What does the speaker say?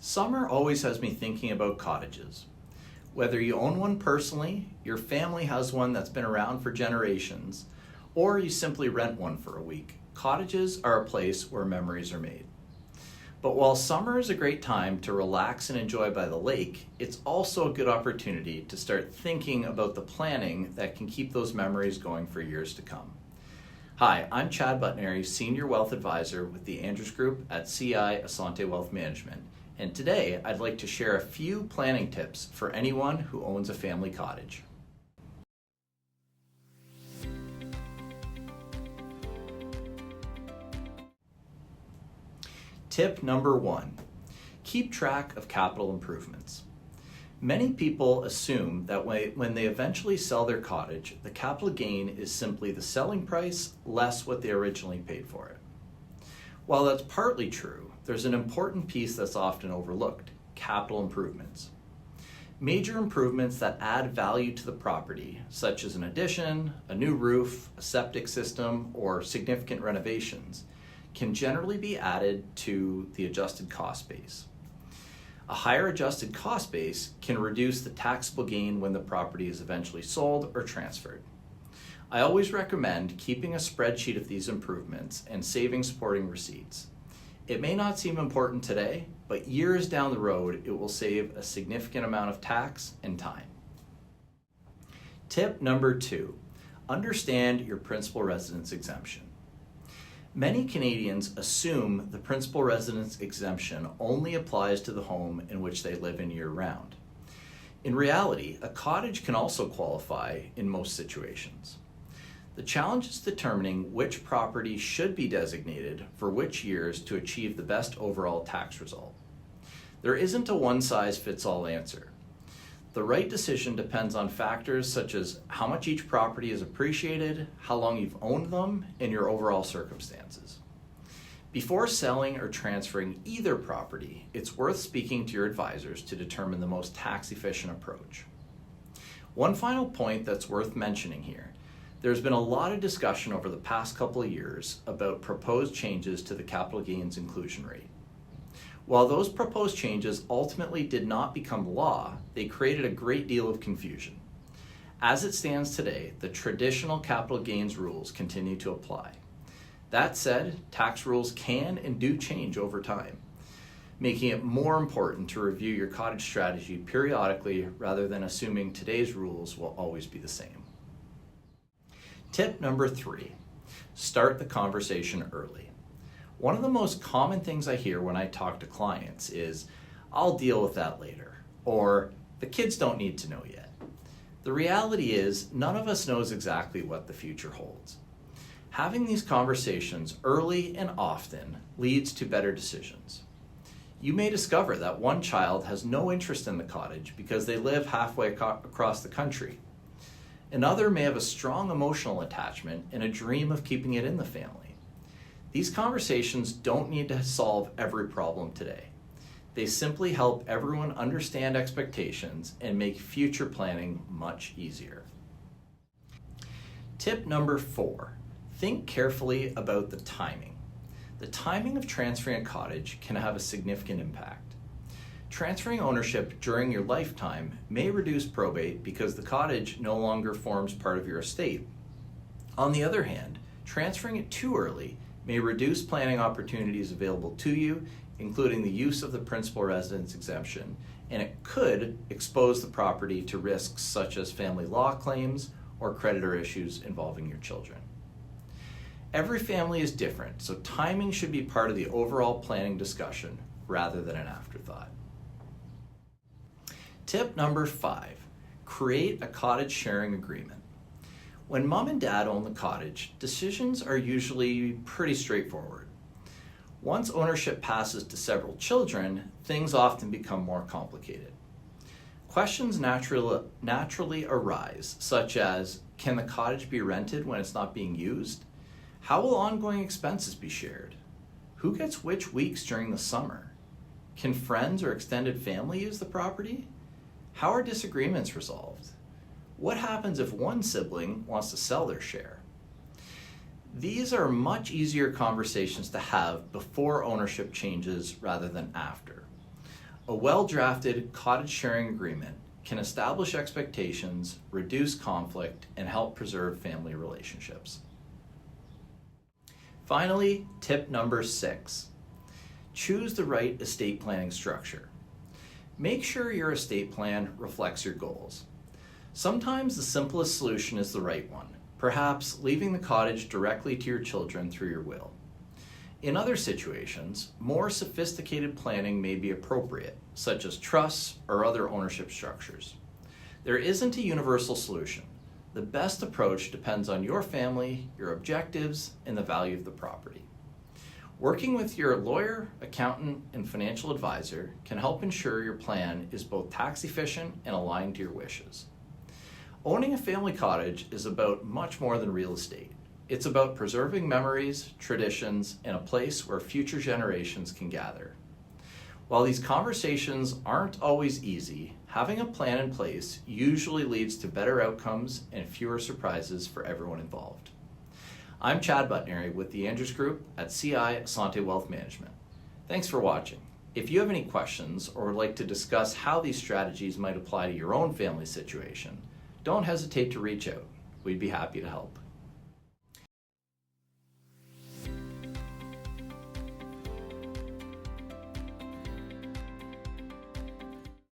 Summer always has me thinking about cottages. Whether you own one personally, your family has one that's been around for generations, or you simply rent one for a week, cottages are a place where memories are made. But while summer is a great time to relax and enjoy by the lake, it's also a good opportunity to start thinking about the planning that can keep those memories going for years to come. Hi, I'm Chad Butnary, Senior Wealth Advisor with the Andrews Group at CI Asante Wealth Management. And today I'd like to share a few planning tips for anyone who owns a family cottage. Tip number 1, keep track of capital improvements. Many people assume that when they eventually sell their cottage, the capital gain is simply the selling price less what they originally paid for it. While that's partly true, there's an important piece that's often overlooked: capital improvements. Major improvements that add value to the property, such as an addition, a new roof, a septic system, or significant renovations, can generally be added to the adjusted cost base. A higher adjusted cost base can reduce the taxable gain when the property is eventually sold or transferred. I always recommend keeping a spreadsheet of these improvements and saving supporting receipts. It may not seem important today, but years down the road, it will save a significant amount of tax and time. Tip number 2, understand your principal residence exemption. Many Canadians assume the principal residence exemption only applies to the home in which they live in year-round. In reality, a cottage can also qualify in most situations. The challenge is determining which property should be designated for which years to achieve the best overall tax result. There isn't a one-size-fits-all answer. The right decision depends on factors such as how much each property is appreciated, how long you've owned them, and your overall circumstances. Before selling or transferring either property, it's worth speaking to your advisors to determine the most tax-efficient approach. One final point that's worth mentioning here: there's been a lot of discussion over the past couple of years about proposed changes to the capital gains inclusion rate. While those proposed changes ultimately did not become law, they created a great deal of confusion. As it stands today, the traditional capital gains rules continue to apply. That said, tax rules can and do change over time, making it more important to review your cottage strategy periodically rather than assuming today's rules will always be the same. Tip number 3, start the conversation early. One of the most common things I hear when I talk to clients is, "I'll deal with that later," or "the kids don't need to know yet." The reality is, none of us knows exactly what the future holds. Having these conversations early and often leads to better decisions. You may discover that one child has no interest in the cottage because they live halfway across the country. Another may have a strong emotional attachment and a dream of keeping it in the family. These conversations don't need to solve every problem today. They simply help everyone understand expectations and make future planning much easier. Tip number 4, think carefully about the timing. The timing of transferring a cottage can have a significant impact. Transferring ownership during your lifetime may reduce probate because the cottage no longer forms part of your estate. On the other hand, transferring it too early may reduce planning opportunities available to you, including the use of the principal residence exemption, and it could expose the property to risks such as family law claims or creditor issues involving your children. Every family is different, so timing should be part of the overall planning discussion rather than an afterthought. Tip number 5, create a cottage sharing agreement. When mom and dad own the cottage, decisions are usually pretty straightforward. Once ownership passes to several children, things often become more complicated. Questions naturally arise, such as, can the cottage be rented when it's not being used? How will ongoing expenses be shared? Who gets which weeks during the summer? Can friends or extended family use the property? How are disagreements resolved? What happens if one sibling wants to sell their share? These are much easier conversations to have before ownership changes rather than after. A well-drafted cottage sharing agreement can establish expectations, reduce conflict, and help preserve family relationships. Finally, tip number 6. Choose the right estate planning structure. Make sure your estate plan reflects your goals. Sometimes the simplest solution is the right one, perhaps leaving the cottage directly to your children through your will. In other situations, more sophisticated planning may be appropriate, such as trusts or other ownership structures. There isn't a universal solution. The best approach depends on your family, your objectives, and the value of the property. Working with your lawyer, accountant, and financial advisor can help ensure your plan is both tax efficient and aligned to your wishes. Owning a family cottage is about much more than real estate. It's about preserving memories, traditions, and a place where future generations can gather. While these conversations aren't always easy, having a plan in place usually leads to better outcomes and fewer surprises for everyone involved. I'm Chad Butnery with the Andrews Group at CI Asante Wealth Management. Thanks for watching. If you have any questions or would like to discuss how these strategies might apply to your own family situation, don't hesitate to reach out. We'd be happy to help.